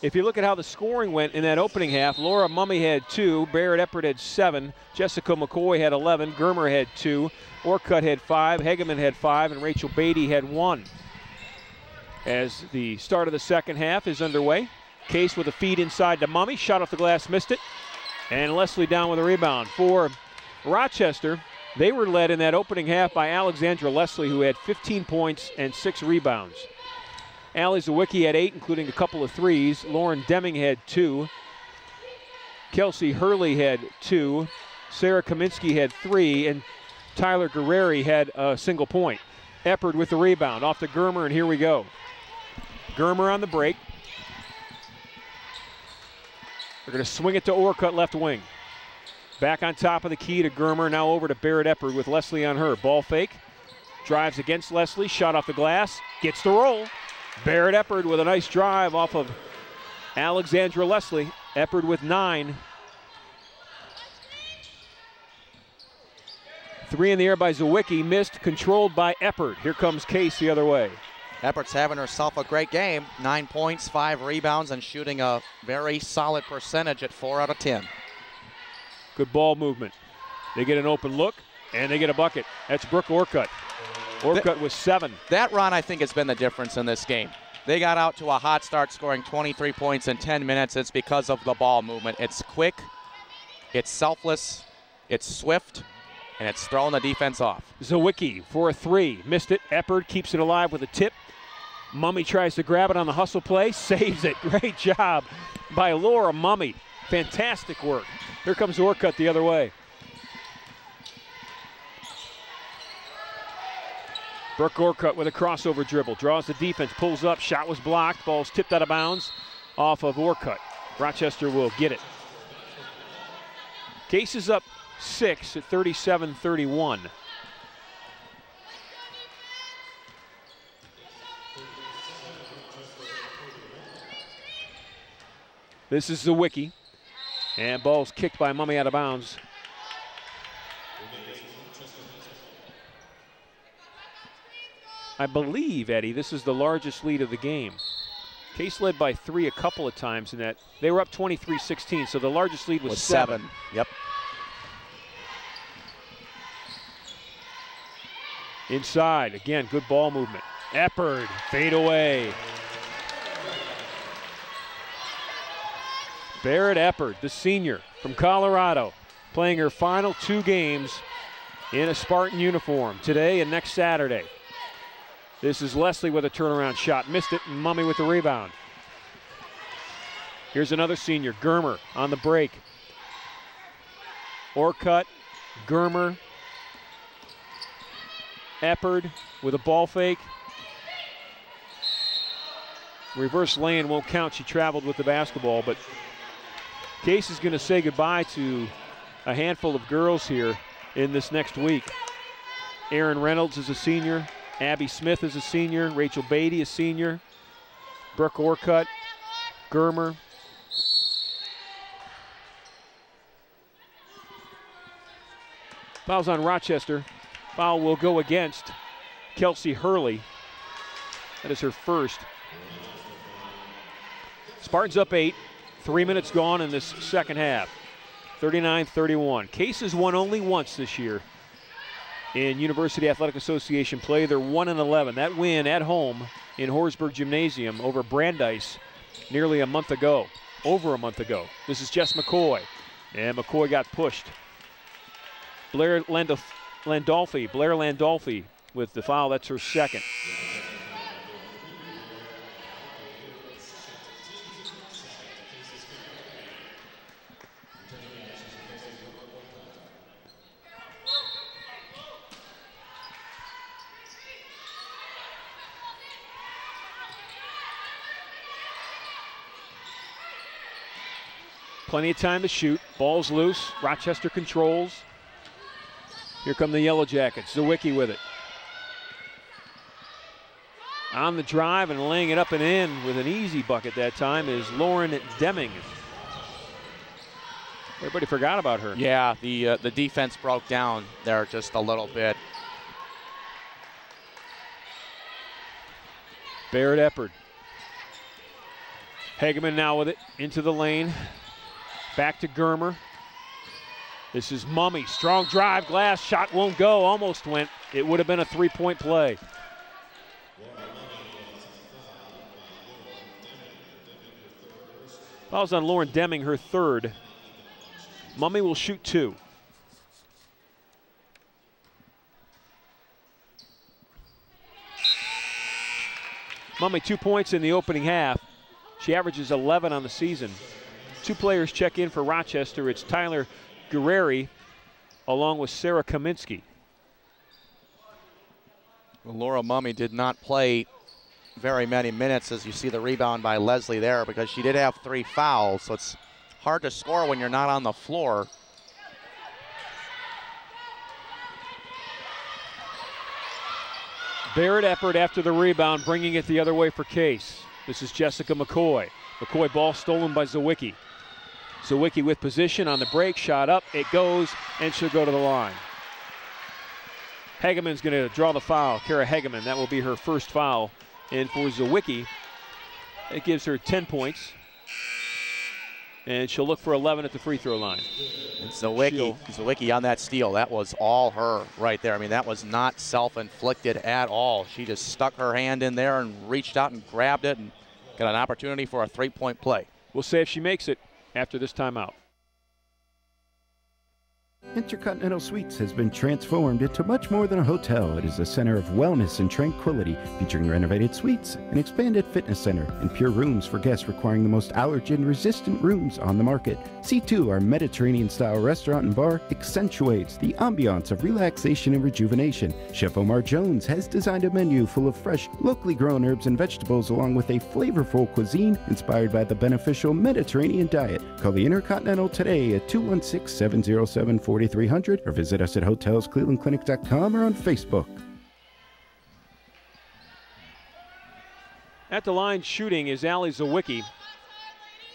if you look at how the scoring went in that opening half, Laura Mummy had 2, Barrett Eppert had 7, Jessica McCoy had 11, Germer had 2, Orcutt had 5, Hegeman had 5, and Rachel Beatty had 1. As the start of the second half is underway, Case with a feed inside to Mummy, shot off the glass, missed it, and Leslie down with a rebound. For Rochester, they were led in that opening half by Alexandra Leslie, who had 15 points and 6 rebounds. Allie Zawicki had 8, including a couple of threes. Lauren Deming had 2. Kelsey Hurley had 2. Sarah Kaminsky had 3. And Tyler Guerreri had a single point. Eppert with the rebound. Off to Germer, and here we go. Germer on the break. They're going to swing it to Orcutt, left wing. Back on top of the key to Germer. Now over to Barrett Eppert with Leslie on her. Ball fake. Drives against Leslie. Shot off the glass. Gets the roll. Barrett Eppert with a nice drive off of Alexandra Leslie. Eppert with 9. 3 in the air by Zawicki. Missed, controlled by Eppert. Here comes Case the other way. Eppert's having herself a great game. 9 points, 5 rebounds, and shooting a very solid percentage at 4 out of 10. Good ball movement. They get an open look, and they get a bucket. That's Brooke Orcutt. Orcutt with 7. That run, I think, has been the difference in this game. They got out to a hot start, scoring 23 points in 10 minutes. It's because of the ball movement. It's quick, it's selfless, it's swift, and it's throwing the defense off. Zawicki for a 3. Missed it. Eppert keeps it alive with a tip. Mummy tries to grab it on the hustle play. Saves it. Great job by Laura Mummy. Fantastic work. Here comes Orcutt the other way. Brooke Orcutt with a crossover dribble. Draws the defense. Pulls up. Shot was blocked. Ball's tipped out of bounds off of Orcutt. Rochester will get it. Case is up 6 at 37-31. This is Zawicki. And ball's kicked by Mummy out of bounds. I believe, Eddie, this is the largest lead of the game. Case led by 3 a couple of times in that. They were up 23-16, so the largest lead was 7. Yep. Inside, again, good ball movement. Eppert, fade away. Barrett Eppert, the senior from Colorado, playing her final 2 games in a Spartan uniform today and next Saturday. This is Leslie with a turnaround shot. Missed it, and Mummy with the rebound. Here's another senior, Germer, on the break. Orcutt, Germer, Eppert with a ball fake. Reverse lane won't count. She traveled with the basketball, but Case is going to say goodbye to a handful of girls here in this next week. Erin Reynolds is a senior. Abby Smith is a senior. Rachel Beatty is senior. Brooke Orcutt, Germer. Foul's on Rochester. Foul will go against Kelsey Hurley. That is her first. Spartans up 8. 3 minutes gone in this second half. 39-31. Case has won only once this year in University Athletic Association play. They're 1-11. That win at home in Horsburgh Gymnasium over Brandeis nearly a month ago. Over a month ago. This is Jess McCoy. And McCoy got pushed. Blair Landolfi with the foul. That's her second. Plenty of time to shoot. Ball's loose. Rochester controls. Here come the Yellow Jackets. Zawicki with it. On the drive and laying it up and in with an easy bucket that time is Lauren Deming. Everybody forgot about her. Yeah, the defense broke down there just a little bit. Barrett Eppert. Hageman now with it into the lane. Back to Germer. This is Mummy. Strong drive. Glass shot won't go. Almost went. It would have been a three-point play. Foul's on Lauren Deming, her third. Mummy will shoot 2. Mummy 2 points in the opening half. She averages 11 on the season. 2 players check in for Rochester. It's Tyler Guerreri along with Sarah Kaminsky. Well, Laura Mummy did not play very many minutes, as you see the rebound by Leslie there, because she did have 3 fouls, so it's hard to score when you're not on the floor. Barrett Eppert after the rebound, bringing it the other way for Case. This is Jessica McCoy. McCoy ball stolen by Zawicki. Zawicki with position on the break, shot up, it goes, and she'll go to the line. Hageman's going to draw the foul, Kara Hageman. That will be her first foul. And for Zawicki, it gives her 10 points. And she'll look for 11 at the free throw line. And Zawicki on that steal, that was all her right there. I mean, that was not self-inflicted at all. She just stuck her hand in there and reached out and grabbed it and got an opportunity for a 3-point play. We'll see if she makes it after this timeout. Intercontinental Suites has been transformed into much more than a hotel. It is a center of wellness and tranquility, featuring renovated suites, an expanded fitness center, and pure rooms for guests requiring the most allergen-resistant rooms on the market. C2, our Mediterranean-style restaurant and bar, accentuates the ambiance of relaxation and rejuvenation. Chef Omar Jones has designed a menu full of fresh, locally grown herbs and vegetables, along with a flavorful cuisine inspired by the beneficial Mediterranean diet. Call the Intercontinental today at 216-707-4300 or visit us at hotelsclevelandclinic.com or on Facebook. At the line shooting is Allie Zawicki.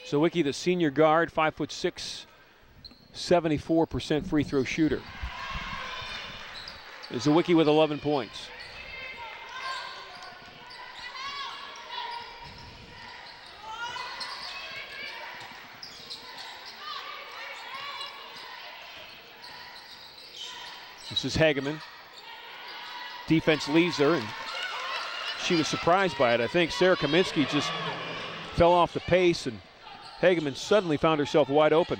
Zawicki, the senior guard, 5'6", 74% free throw shooter. Zawicki with 11 points. This is Hageman. Defense leaves her, and she was surprised by it. I think Sarah Kaminsky just fell off the pace, and Hageman suddenly found herself wide open.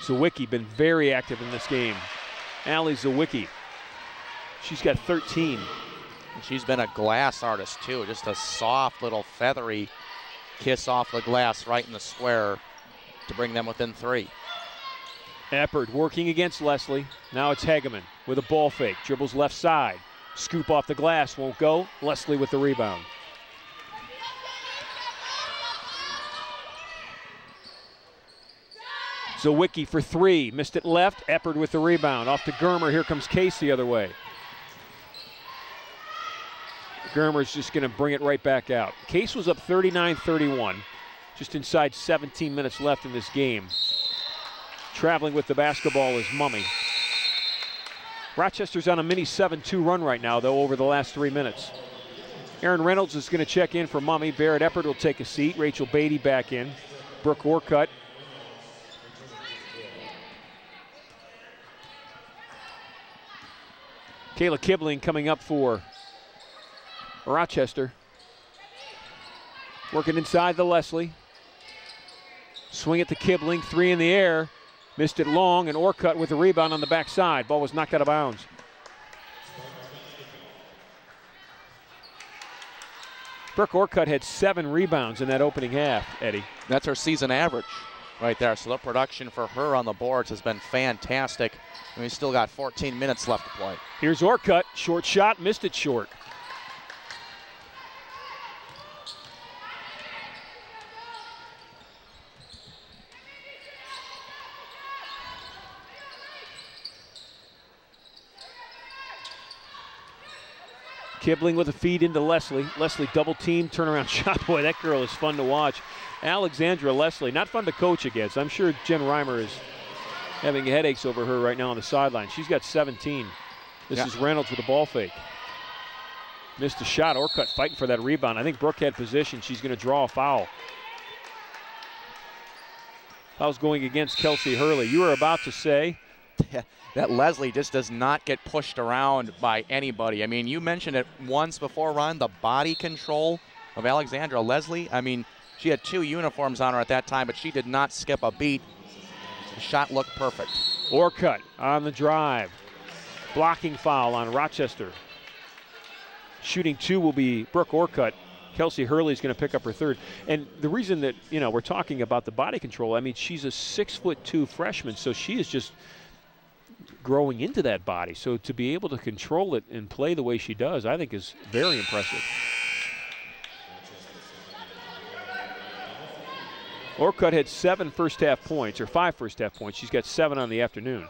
Zawicki been very active in this game. Allie Zawicki, she's got 13. And she's been a glass artist too, just a soft little feathery kiss off the glass right in the square to bring them within 3. Eppert working against Leslie. Now it's Hageman with a ball fake. Dribbles left side. Scoop off the glass, won't go. Leslie with the rebound. Zawicki for 3. Missed it left. Eppert with the rebound. Off to Germer. Here comes Case the other way. Germer's just going to bring it right back out. Case was up 39-31. Just inside 17 minutes left in this game. Traveling with the basketball is Mummy. Rochester's on a mini 7-2 run right now, though, over the last 3 minutes. Aaron Reynolds is going to check in for Mummy. Barrett Eppert will take a seat. Rachel Beatty back in. Brooke Orcutt. Kayla Kibling coming up for Rochester. Working inside the Leslie. Swing it to Kibling, 3 in the air. Missed it long, and Orcutt with the rebound on the backside. Ball was knocked out of bounds. Brooke Orcutt had 7 rebounds in that opening half, Eddie. That's her season average right there. So the production for her on the boards has been fantastic. And we still got 14 minutes left to play. Here's Orcutt, short shot, missed it short. Kibling with a feed into Leslie. Leslie double team, turnaround shot. Boy, that girl is fun to watch. Alexandra Leslie, not fun to coach against. I'm sure Jen Reimer is having headaches over her right now on the sideline. She's got 17. This is Reynolds with a ball fake. Missed a shot. Orcutt fighting for that rebound. I think Brooke had position. She's going to draw a foul. Foul's going against Kelsey Hurley. You were about to say? That Leslie just does not get pushed around by anybody. I mean, you mentioned it once before, Ron, the body control of Alexandra Leslie. I mean, she had 2 uniforms on her at that time, but she did not skip a beat. The shot looked perfect. Orcutt on the drive. Blocking foul on Rochester. Shooting 2 will be Brooke Orcutt. Kelsey Hurley's going to pick up her 3rd. And the reason that, you know, we're talking about the body control, I mean, she's a 6'2" freshman, so she is just growing into that body. So to be able to control it and play the way she does, I think is very impressive. Orcutt had 7 first-half points, or 5 first-half points. She's got 7 on the afternoon.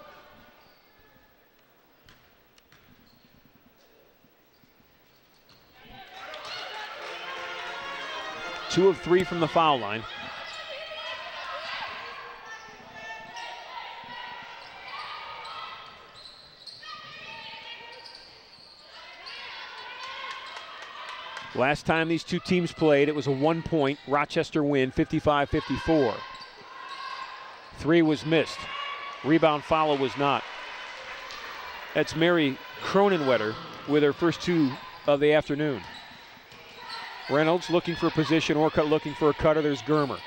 Two of 3 from the foul line. Last time these two teams played, it was a 1-point Rochester win, 55-54. 3 was missed. Rebound follow was not. That's Mary Cronenwetter with her first 2 of the afternoon. Reynolds looking for position. Orcutt looking for a cutter. There's Germer.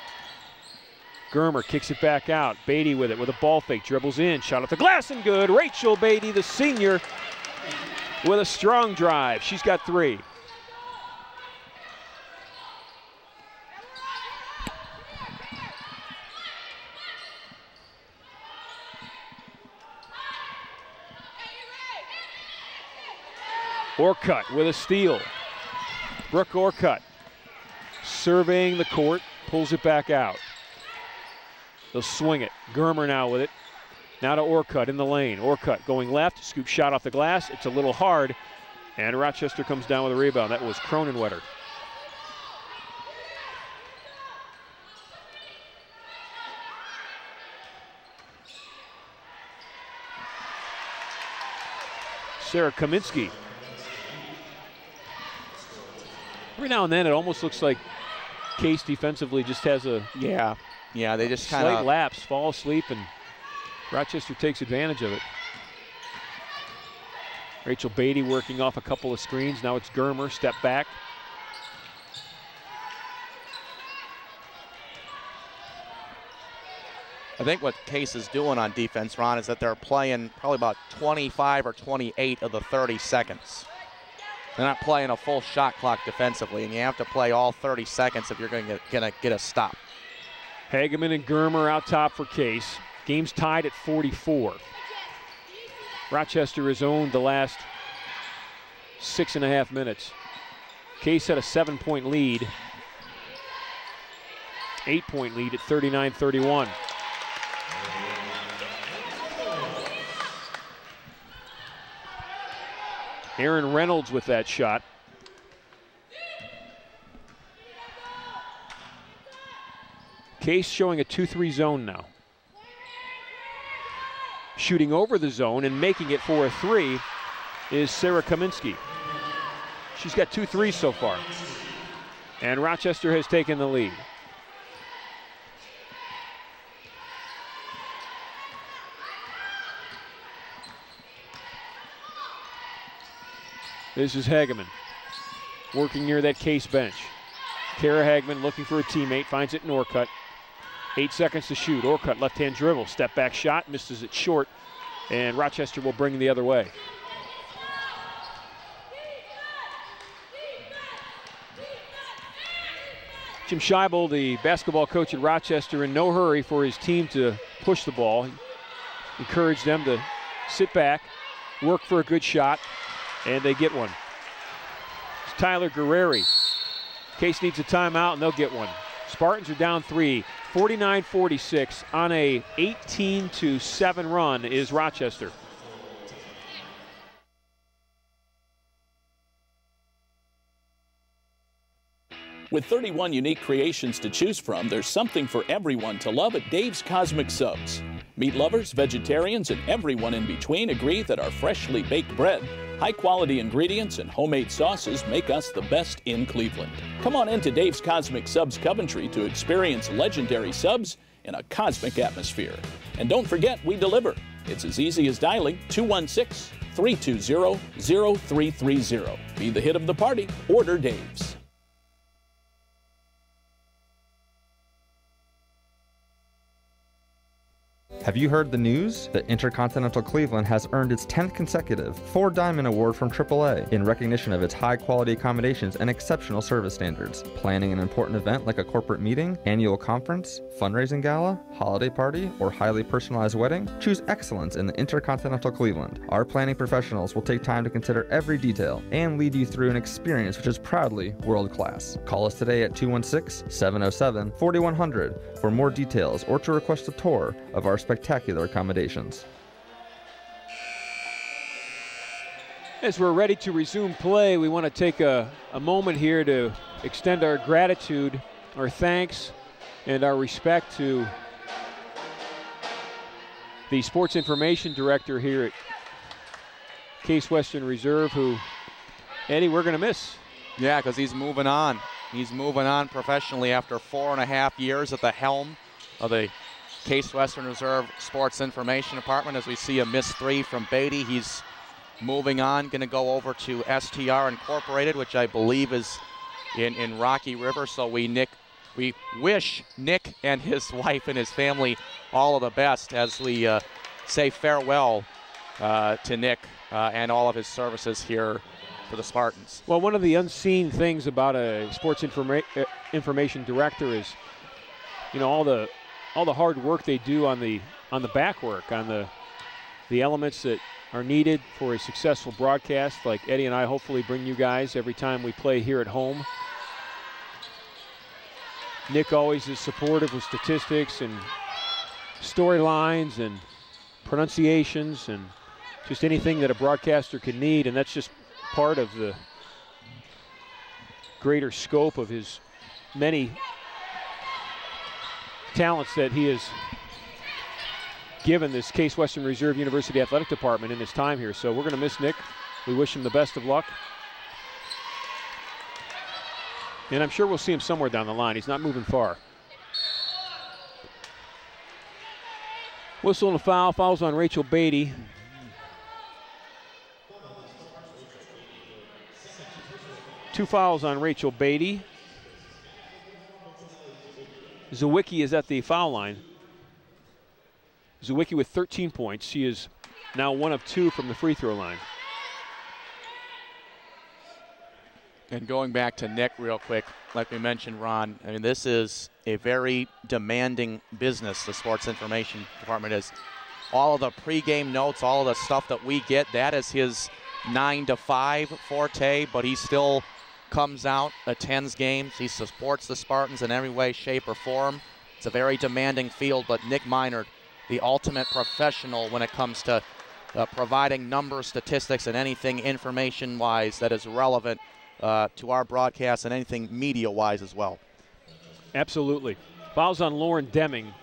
Germer kicks it back out. Beatty with it with a ball fake. Dribbles in. Shot off the glass and good. Rachel Beatty, the senior, with a strong drive. She's got 3. Orcutt with a steal. Brooke Orcutt surveying the court, pulls it back out. They'll swing it. Germer now with it. Now to Orcutt in the lane. Orcutt going left, scoop shot off the glass. It's a little hard, and Rochester comes down with a rebound. That was Cronenwetter. Sarah Kaminsky. Every now and then it almost looks like Case defensively just has a they just kind slight of lapse, fall asleep, and Rochester takes advantage of it. Rachel Beatty working off a couple of screens. Now it's Germer, step back. I think what Case is doing on defense, Ron, is that they're playing probably about 25 or 28 of the 30 seconds. They're not playing a full shot clock defensively, and you have to play all 30 seconds if you're going to get a stop. Hageman and Germer out top for Case. Game's tied at 44. Rochester has owned the last 6.5 minutes. Case had a 7-point lead. 8-point lead at 39-31. Aaron Reynolds with that shot. Case showing a 2-3 zone now. Shooting over the zone and making it for a 3 is Sarah Kaminsky. She's got 2 threes so far. And Rochester has taken the lead. This is Hageman working near that Case bench. Kara Hageman looking for a teammate, finds it in Orcutt. 8 seconds to shoot. Orcutt left-hand dribble, step back shot, misses it short, and Rochester will bring the other way. Jim Scheibel, the basketball coach at Rochester, in no hurry for his team to push the ball. He encouraged them to sit back, work for a good shot, and they get one. It's Tyler Guerreri. Case needs a timeout, and they'll get one. Spartans are down 3, 49-46. On a 18-7 run is Rochester. With 31 unique creations to choose from, there's something for everyone to love at Dave's Cosmic Soaps. Meat lovers, vegetarians, and everyone in between agree that our freshly baked bread, high-quality ingredients, and homemade sauces make us the best in Cleveland. Come on into Dave's Cosmic Subs Coventry to experience legendary subs in a cosmic atmosphere. And don't forget, we deliver. It's as easy as dialing 216-320-0330. Be the hit of the party. Order Dave's. Have you heard the news? The Intercontinental Cleveland has earned its 10th consecutive 4 Diamond Award from AAA in recognition of its high-quality accommodations and exceptional service standards. Planning an important event like a corporate meeting, annual conference, fundraising gala, holiday party, or highly personalized wedding? Choose excellence in the Intercontinental Cleveland. Our planning professionals will take time to consider every detail and lead you through an experience which is proudly world-class. Call us today at 216-707-4100 for more details or to request a tour of our spectacular accommodations. As we're ready to resume play, we want to take a moment here to extend our gratitude, our thanks, and our respect to the sports information director here at Case Western Reserve, who, Eddie, we're going to miss. Yeah, because he's moving on. He's moving on professionally after 4.5 years at the helm of the Case Western Reserve Sports Information Department. As we see a missed 3 from Beatty, he's moving on, going to go over to STR Incorporated, which I believe is in Rocky River. So we wish Nick and his wife and his family all of the best as we say farewell to Nick and all of his services here for the Spartans. Well, one of the unseen things about a sports information director is, you know, all the hard work they do on the back work, on the elements that are needed for a successful broadcast, like Eddie and I hopefully bring you guys every time we play here at home. Nick always is supportive with statistics and storylines and pronunciations and just anything that a broadcaster can need, and that's just part of the greater scope of his many talents that he has given this Case Western Reserve University Athletic Department in his time here. So we're going to miss Nick. We wish him the best of luck. And I'm sure we'll see him somewhere down the line. He's not moving far. Whistle and a foul. Fouls on Rachel Beatty. Two fouls on Rachel Beatty. Zawicki is at the foul line. Zawicki with 13 points. She is now 1 of 2 from the free throw line. And going back to Nick real quick, like we mentioned, Ron, I mean, this is a very demanding business, the sports information department is. All of the pregame notes, all of the stuff that we get, that is his 9 to 5 forte, but he still comes out, attends games. He supports the Spartans in every way, shape, or form. It's a very demanding field, but Nick Minard, the ultimate professional when it comes to providing numbers, statistics, and anything information-wise that is relevant to our broadcast and anything media-wise as well. Absolutely. Fouls on Lauren Deming.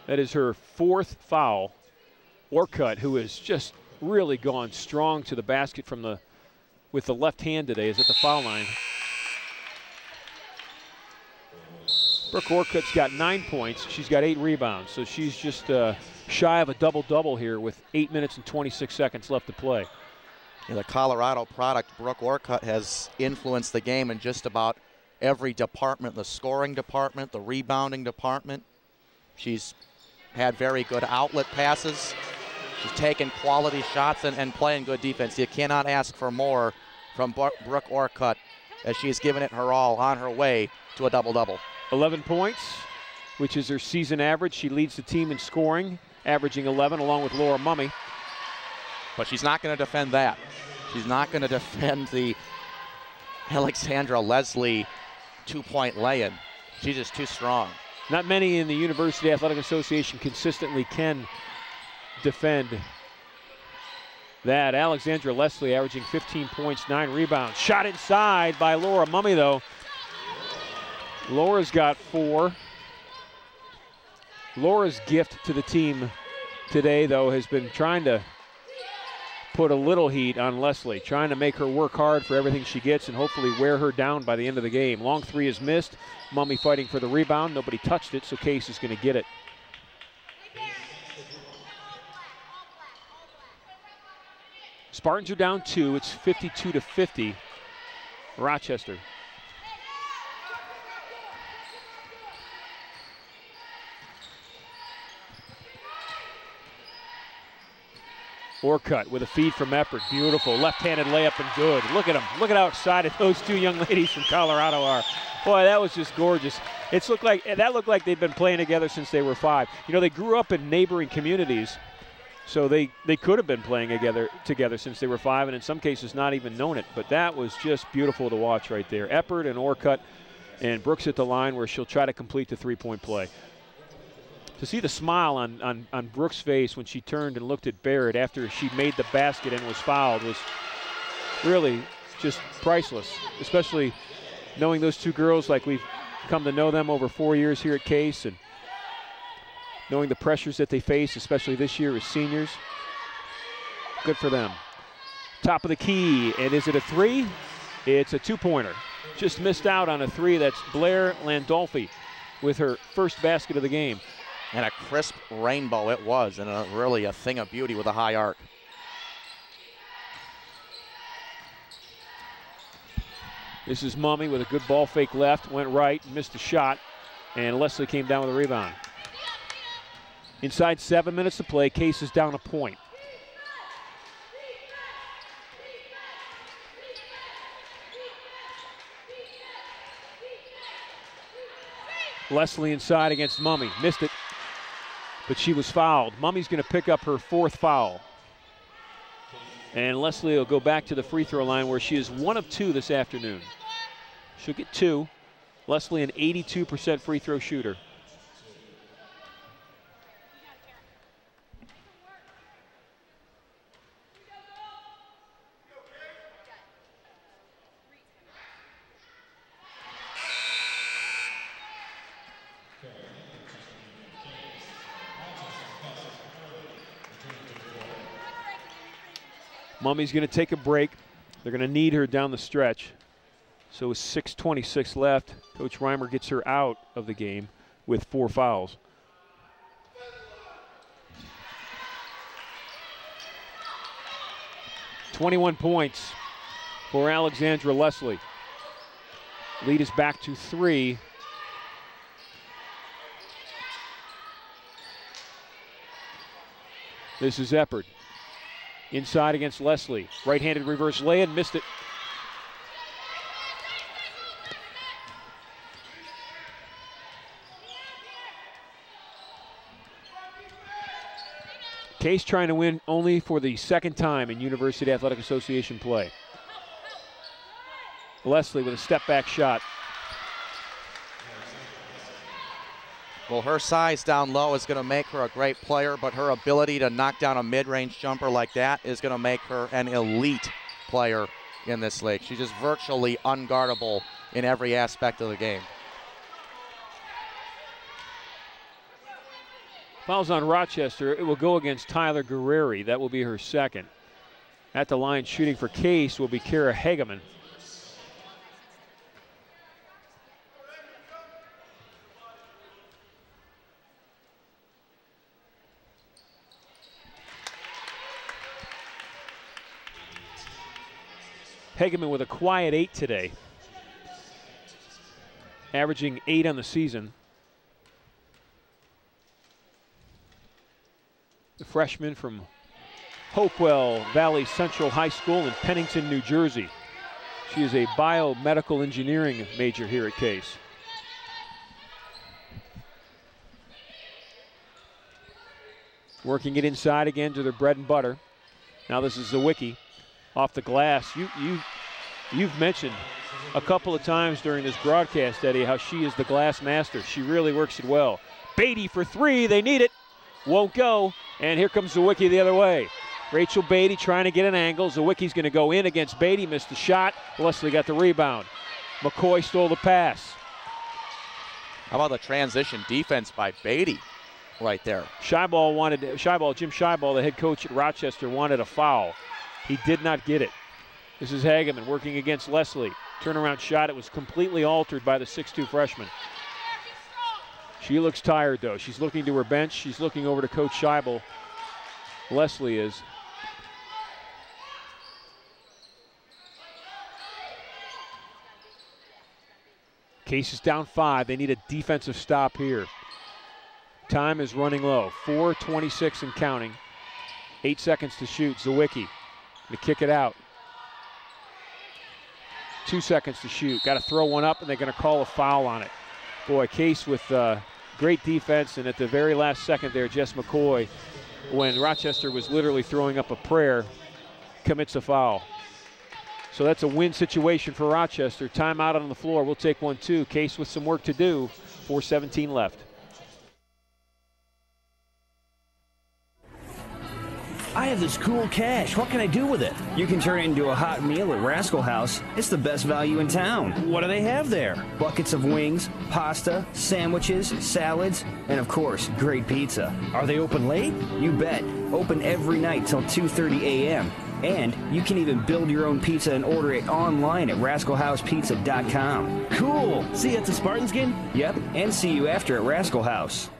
That is her 4th foul. Orcutt, who has just really gone strong to the basket with the left hand today, is at the foul line. Brooke Orcutt's got 9 points. She's got 8 rebounds, so she's just shy of a double-double here with 8 minutes and 26 seconds left to play. Yeah, the Colorado product, Brooke Orcutt, has influenced the game in just about every department, the scoring department, the rebounding department. She's had very good outlet passes. She's taken quality shots and playing good defense. You cannot ask for more from Brooke Orcutt as she's given it her all on her way to a double-double. 11 points, which is her season average. She leads the team in scoring, averaging 11 along with Laura Mummy. But she's not going to defend that. She's not going to defend the Alexandra Leslie 2-point lay-in. She's just too strong. Not many in the University Athletic Association consistently can defend that. Alexandra Leslie averaging 15 points, 9 rebounds. Shot inside by Laura Mummy, though. Laura's got 4. Laura's gift to the team today, though, has been trying to put a little heat on Leslie, trying to make her work hard for everything she gets and hopefully wear her down by the end of the game. Long three is missed. Mummy fighting for the rebound. Nobody touched it, so Case is going to get it. Spartans are down 2. It's 52-50. Rochester. Orcutt with a feed from Eppert. Beautiful. Left-handed layup and good. Look at them. Look at how excited those two young ladies from Colorado are. Boy, that was just gorgeous. That looked like they've been playing together since they were 5. You know, they grew up in neighboring communities, so they could have been playing together since they were 5, and in some cases not even known it. But that was just beautiful to watch right there. Eppert and Orcutt, and Brooks at the line where she'll try to complete the three-point play. To see the smile on Brooks' face when she turned and looked at Barrett after she made the basket and was fouled was really just priceless, especially knowing those two girls like we've come to know them over 4 years here at Case, and knowing the pressures that they face, especially this year as seniors. Good for them. Top of the key, and is it a three? It's a two-pointer. Just missed out on a three. That's Blair Landolfi with her first basket of the game. And a crisp rainbow it was, and really a thing of beauty with a high arc. This is Mummy with a good ball fake left, went right, missed the shot, and Leslie came down with a rebound. Inside 7 minutes to play, Case is down a point. Leslie inside against Mummy, missed it, but she was fouled. Mummy's going to pick up her 4th foul. And Leslie will go back to the free throw line where she is 1 of 2 this afternoon. She'll get 2. Leslie, an 82% free throw shooter. Mummy's going to take a break. They're going to need her down the stretch. So with 6:26 left, Coach Reimer gets her out of the game with 4 fouls. "21 points for Alexandra Leslie. Lead is back to 3. This is Eppert. Inside against Leslie. Right-handed reverse lay-in, missed it. Case trying to win only for the 2nd time in University Athletic Association play. Leslie with a step-back shot. Well, her size down low is going to make her a great player, but her ability to knock down a mid-range jumper like that is going to make her an elite player in this league. She's just virtually unguardable in every aspect of the game. Fouls on Rochester. It will go against Tyler Guerreri. That will be her 2nd. At the line shooting for Case will be Kara Hageman. Hageman with a quiet 8 today, averaging 8 on the season. The freshman from Hopewell Valley Central High School in Pennington, New Jersey. She is a biomedical engineering major here at Case. Working it inside again to their bread and butter. Now this is Zawicki. Off the glass. You've mentioned a couple of times during this broadcast, Eddie, how she is the glass master. She really works it well. Beatty for 3. They need it. Won't go. And here comes Zawicki the other way. Rachel Beatty trying to get an angle. Zawicki's going to go in against Beatty. Missed the shot. Leslie got the rebound. McCoy stole the pass. How about the transition defense by Beatty? right there. Jim Scheiball, the head coach at Rochester, wanted a foul. He did not get it. This is Hageman working against Leslie. Turnaround shot, it was completely altered by the 6'2 freshman. She looks tired though. She's looking to her bench. She's looking over to Coach Scheiball. Leslie is. Case is down 5. They need a defensive stop here. Time is running low. 4:26 and counting. 8 seconds to shoot. Zawicki to kick it out. 2 seconds to shoot. Got to throw one up, and they're going to call a foul on it. Boy, Case with great defense, and at the very last second there, Jess McCoy, when Rochester was literally throwing up a prayer, commits a foul. So that's a win situation for Rochester. Timeout on the floor. We'll take one too. Case with some work to do. 4:17 left. I have this cool cash. What can I do with it? You can turn it into a hot meal at Rascal House. It's the best value in town. What do they have there? Buckets of wings, pasta, sandwiches, salads, and of course, great pizza. Are they open late? You bet. Open every night till 2:30 a.m. And you can even build your own pizza and order it online at rascalhousepizza.com. Cool. See you at the Spartans game? Yep, and see you after at Rascal House.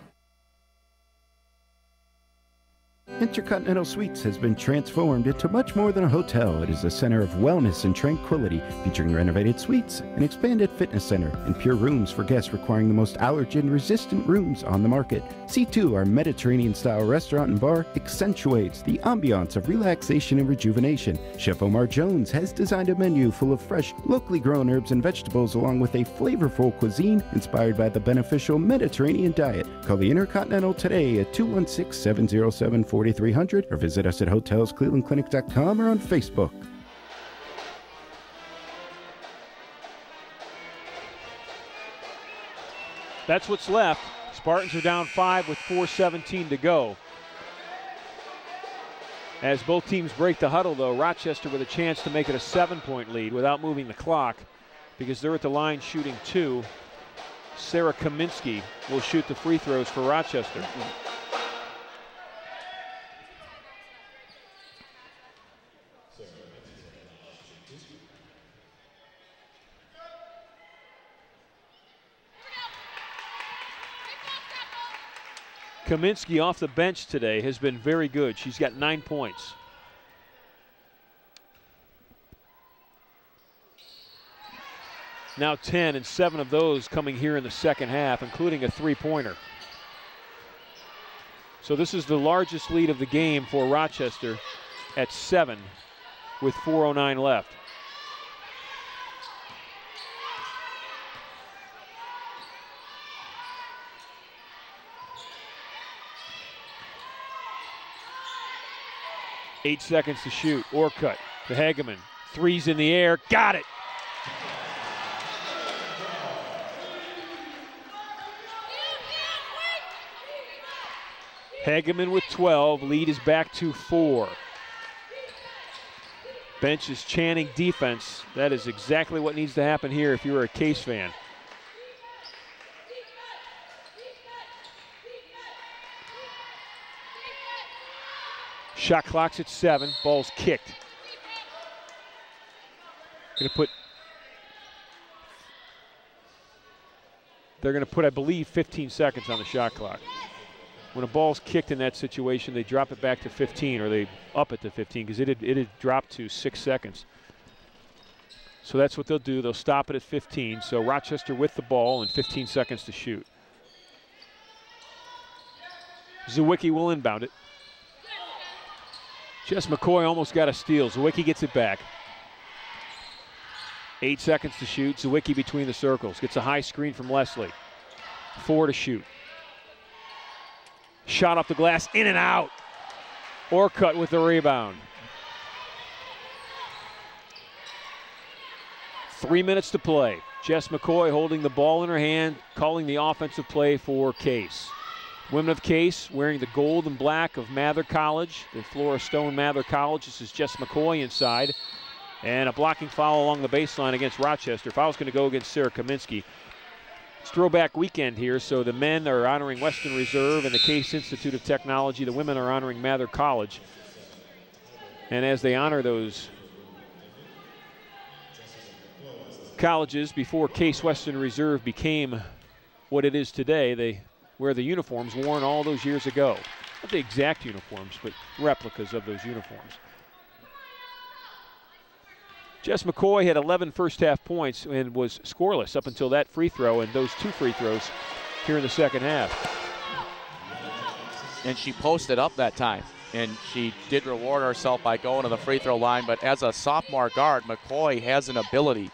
Intercontinental Suites has been transformed into much more than a hotel. It is a center of wellness and tranquility, featuring renovated suites, an expanded fitness center, and pure rooms for guests requiring the most allergen-resistant rooms on the market. C2, our Mediterranean-style restaurant and bar, accentuates the ambiance of relaxation and rejuvenation. Chef Omar Jones has designed a menu full of fresh, locally grown herbs and vegetables, along with a flavorful cuisine inspired by the beneficial Mediterranean diet. Call the Intercontinental today at 216-707-4300 or visit us at hotelsclevelandclinic.com or on Facebook. That's what's left. Spartans are down 5 with 4:17 to go. As both teams break the huddle, though, Rochester with a chance to make it a 7-point lead without moving the clock, because they're at the line shooting 2. Sarah Kaminsky will shoot the free throws for Rochester. Kaminsky off the bench today has been very good. She's got 9 points. Now 10, and 7 of those coming here in the second half, including a three-pointer. So this is the largest lead of the game for Rochester at 7 with 4:09 left. Eight seconds to shoot. Orcutt to Hageman. Three's in the air. Got it. Hageman with 12. Lead is back to 4. Bench is chanting defense. That is exactly what needs to happen here if you're a Case fan. Shot clock's at 7. Ball's kicked. They're going to put, I believe, 15 seconds on the shot clock. When a ball's kicked in that situation, they drop it back to 15, or they up it to 15, because it had dropped to 6 seconds. So that's what they'll do. They'll stop it at 15. So Rochester with the ball and 15 seconds to shoot. Zawicki will inbound it. Jess McCoy almost got a steal. Zawicki gets it back. 8 seconds to shoot. Zawicki between the circles. Gets a high screen from Leslie. 4 to shoot. Shot off the glass, in and out. Orcutt with the rebound. 3 minutes to play. Jess McCoy holding the ball in her hand, calling the offensive play for Case. Women of Case wearing the gold and black of Mather College, the Flora Stone Mather College. This is Jess McCoy inside. And a blocking foul along the baseline against Rochester. Foul's going to go against Sarah Kaminsky. It's throwback weekend here, so the men are honoring Western Reserve and the Case Institute of Technology. The women are honoring Mather College. And as they honor those colleges before Case Western Reserve became what it is today, they wear the uniforms worn all those years ago. Not the exact uniforms, but replicas of those uniforms. Jess McCoy had 11 first-half points and was scoreless up until that free throw and those 2 free throws here in the second half. And she posted up that time, and she did reward herself by going to the free throw line. But as a sophomore guard, McCoy has an ability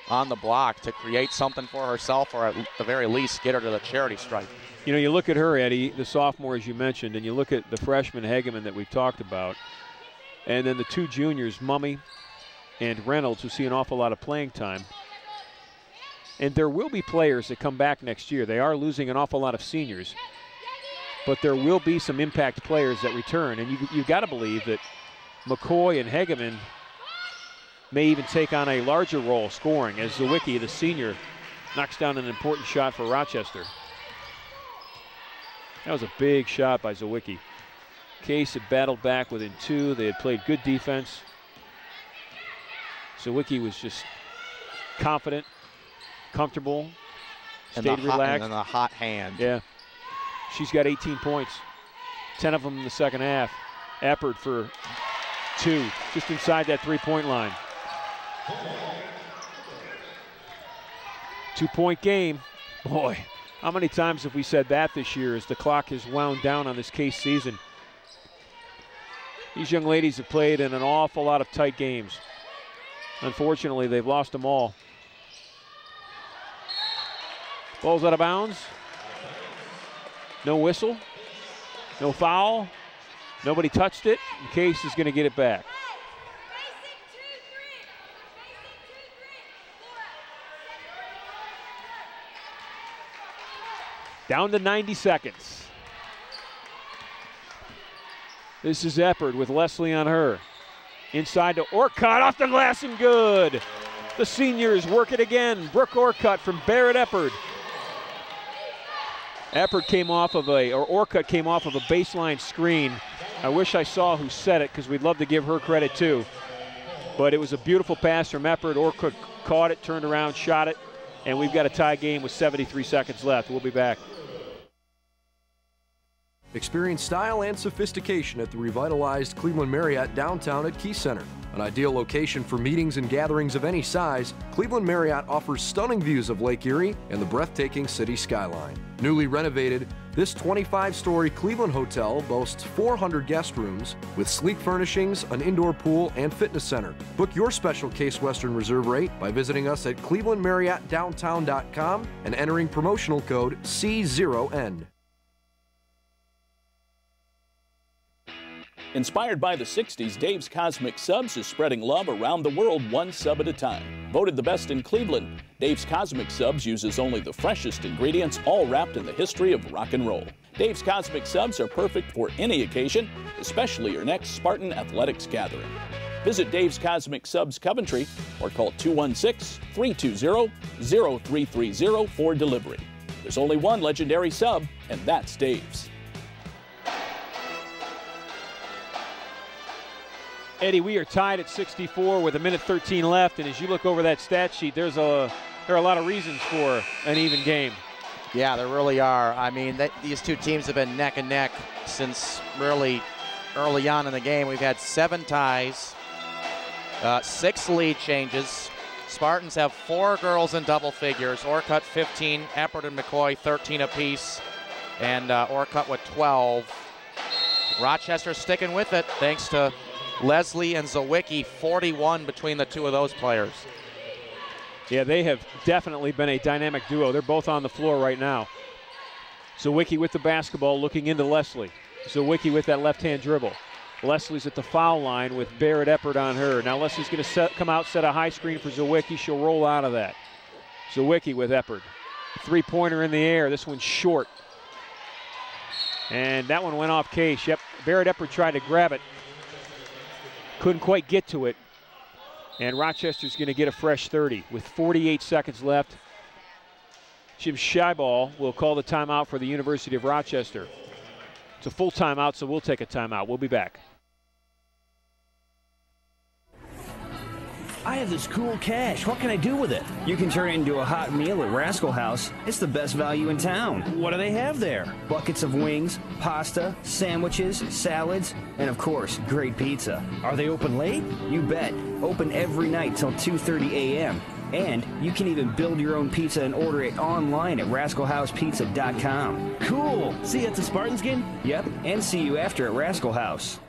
on the block to create something for herself, or at the very least get her to the charity stripe. You know, you look at her, Eddie, the sophomore, as you mentioned, and you look at the freshman Hegeman that we've talked about, and then the 2 juniors, Mummy and Reynolds, who see an awful lot of playing time. And there will be players that come back next year. They are losing an awful lot of seniors, but there will be some impact players that return. And you've got to believe that McCoy and Hegeman may even take on a larger role scoring as Zawicki, the senior, knocks down an important shot for Rochester. That was a big shot by Zawicki. Case had battled back within 2. They had played good defense. Zawicki was just confident, comfortable, stayed relaxed. And a hot hand. Yeah. She's got 18 points, 10 of them in the second half. Eppard for 2, just inside that 3-point line. 2-point game. Boy, how many times have we said that this year as the clock has wound down on this Case season? These young ladies have played in an awful lot of tight games. Unfortunately, they've lost them all. Ball's out of bounds. No whistle. No foul. Nobody touched it. Case is going to get it back. Down to 90 seconds. This is Eppard with Leslie on her. Inside to Orcutt, off the glass and good. The seniors work it again. Brooke Orcutt from Barrett Eppard. Orcutt came off of a baseline screen. I wish I saw who set it because we'd love to give her credit too. But it was a beautiful pass from Eppard. Orcutt caught it, turned around, shot it, and we've got a tie game with 73 seconds left. We'll be back. Experience style and sophistication at the revitalized Cleveland Marriott downtown at Key Center. An ideal location for meetings and gatherings of any size, Cleveland Marriott offers stunning views of Lake Erie and the breathtaking city skyline. Newly renovated, this 25-story Cleveland hotel boasts 400 guest rooms with sleek furnishings, an indoor pool, and fitness center. Book your special Case Western Reserve rate by visiting us at clevelandmarriottdowntown.com and entering promotional code C0N. Inspired by the 60s, Dave's Cosmic Subs is spreading love around the world one sub at a time. Voted the best in Cleveland, Dave's Cosmic Subs uses only the freshest ingredients, all wrapped in the history of rock and roll. Dave's Cosmic Subs are perfect for any occasion, especially your next Spartan Athletics gathering. Visit Dave's Cosmic Subs Coventry or call 216-320-0330 for delivery. There's only one legendary sub, and that's Dave's. Eddie, we are tied at 64 with 1:13 left, and as you look over that stat sheet, there are a lot of reasons for an even game. Yeah, there really are. I mean, these two teams have been neck and neck since really early on in the game. We've had 7 ties, 6 lead changes. Spartans have 4 girls in double figures. Orcutt 15, Eppard and McCoy 13 apiece, and Orcutt with 12. Rochester sticking with it thanks to Leslie and Zawicki, 41 between the two of those players. Yeah, they have definitely been a dynamic duo. They're both on the floor right now. Zawicki with the basketball looking into Leslie. Zawicki with that left-hand dribble. Leslie's at the foul line with Barrett Eppard on her. Now Leslie's going to come out, set a high screen for Zawicki. She'll roll out of that. Zawicki with Eppard. 3-pointer in the air. This one's short. And that one went off Case. Yep, Barrett Eppard tried to grab it. Couldn't quite get to it. And Rochester's going to get a fresh 30 with 48 seconds left. Jim Scheiball will call the timeout for the University of Rochester. It's a full timeout, so we'll take a timeout. We'll be back. I have this cool cash. What can I do with it? You can turn it into a hot meal at Rascal House. It's the best value in town. What do they have there? Buckets of wings, pasta, sandwiches, salads, and of course, great pizza. Are they open late? You bet. Open every night till 2:30 a.m. And you can even build your own pizza and order it online at rascalhousepizza.com. Cool. See you at the Spartans game? Yep, and see you after at Rascal House.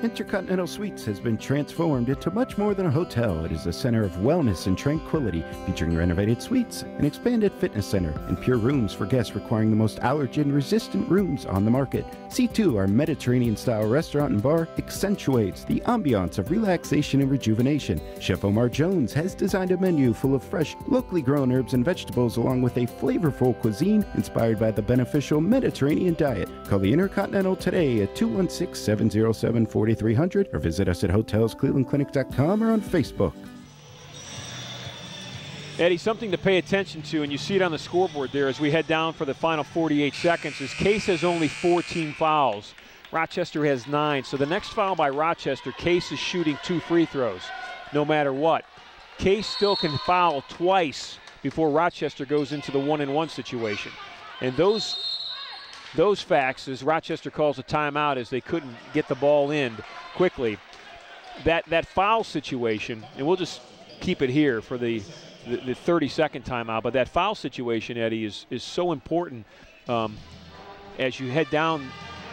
Intercontinental Suites has been transformed into much more than a hotel. It is a center of wellness and tranquility, featuring renovated suites, an expanded fitness center, and pure rooms for guests requiring the most allergen-resistant rooms on the market. C2, our Mediterranean-style restaurant and bar, accentuates the ambiance of relaxation and rejuvenation. Chef Omar Jones has designed a menu full of fresh, locally grown herbs and vegetables, along with a flavorful cuisine inspired by the beneficial Mediterranean diet. Call the Intercontinental today at 216-707-4300 or visit us at hotelsclevelandclinic.com or on Facebook. Eddie, something to pay attention to, and you see it on the scoreboard there as we head down for the final 48 seconds, is Case has only 14 fouls. Rochester has 9. So the next foul by Rochester, Case is shooting 2 free throws, no matter what. Case still can foul twice before Rochester goes into the 1-and-1 situation. And those facts, as Rochester calls a timeout, as they couldn't get the ball in quickly. That foul situation, and we'll just keep it here for the 30-second timeout, but that foul situation, Eddie, is so important as you head down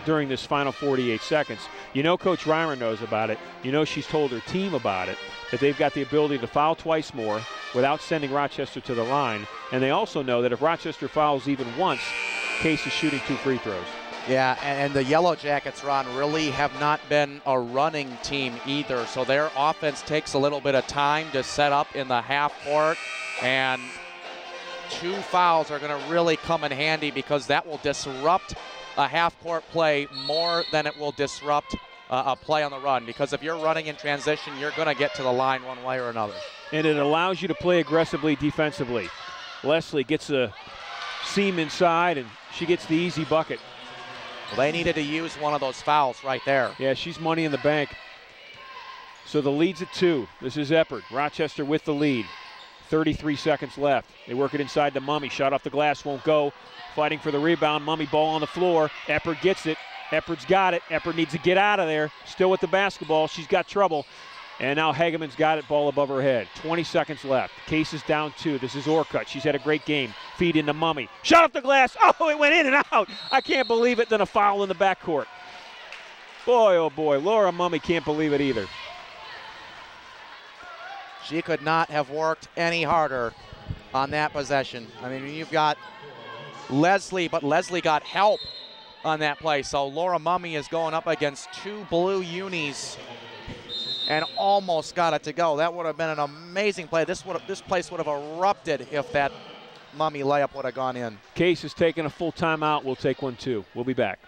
during this final 48 seconds. You know Coach Reimer knows about it. You know she's told her team about it, that they've got the ability to foul twice more without sending Rochester to the line. And they also know that if Rochester fouls even once, Case is shooting 2 free throws. Yeah, and the Yellow Jackets, Ron, really have not been a running team either. So their offense takes a little bit of time to set up in the half court. And 2 fouls are going to really come in handy because that will disrupt a half-court play more than it will disrupt a play on the run. Because if you're running in transition, you're going to get to the line one way or another. And it allows you to play aggressively defensively. Leslie gets a seam inside, and she gets the easy bucket. Well, they needed to use one of those fouls right there. Yeah, she's money in the bank. So the lead's at 2. This is Eppard. Rochester with the lead. 33 seconds left. They work it inside to Mummy. Shot off the glass, won't go. Fighting for the rebound. Mummy ball on the floor. Eppard gets it. Eppard's got it. Eppard needs to get out of there. Still with the basketball. She's got trouble. And now Hageman's got it, ball above her head. 20 seconds left. Case is down 2. This is Orcutt. She's had a great game. Feed into Mummy. Shot off the glass. Oh, it went in and out. I can't believe it. Then a foul in the backcourt. Boy, oh boy. Laura Mummy can't believe it either. She could not have worked any harder on that possession. I mean, you've got Leslie, but Leslie got help on that play. So Laura Mummy is going up against 2 blue unis and almost got it to go. That would have been an amazing play. This place would have erupted if that Mummy layup would have gone in. Case is taking a full timeout. We'll take one too. We'll be back.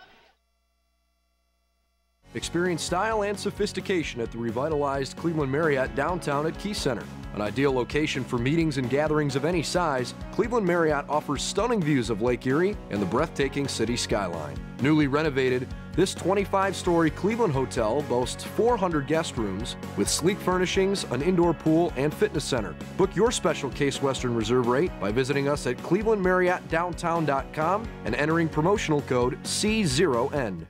Experience style and sophistication at the revitalized Cleveland Marriott downtown at Key Center. An ideal location for meetings and gatherings of any size, Cleveland Marriott offers stunning views of Lake Erie and the breathtaking city skyline. Newly renovated, this 25-story Cleveland hotel boasts 400 guest rooms with sleek furnishings, an indoor pool, and fitness center. Book your special Case Western Reserve rate by visiting us at clevelandmarriottdowntown.com and entering promotional code C0N.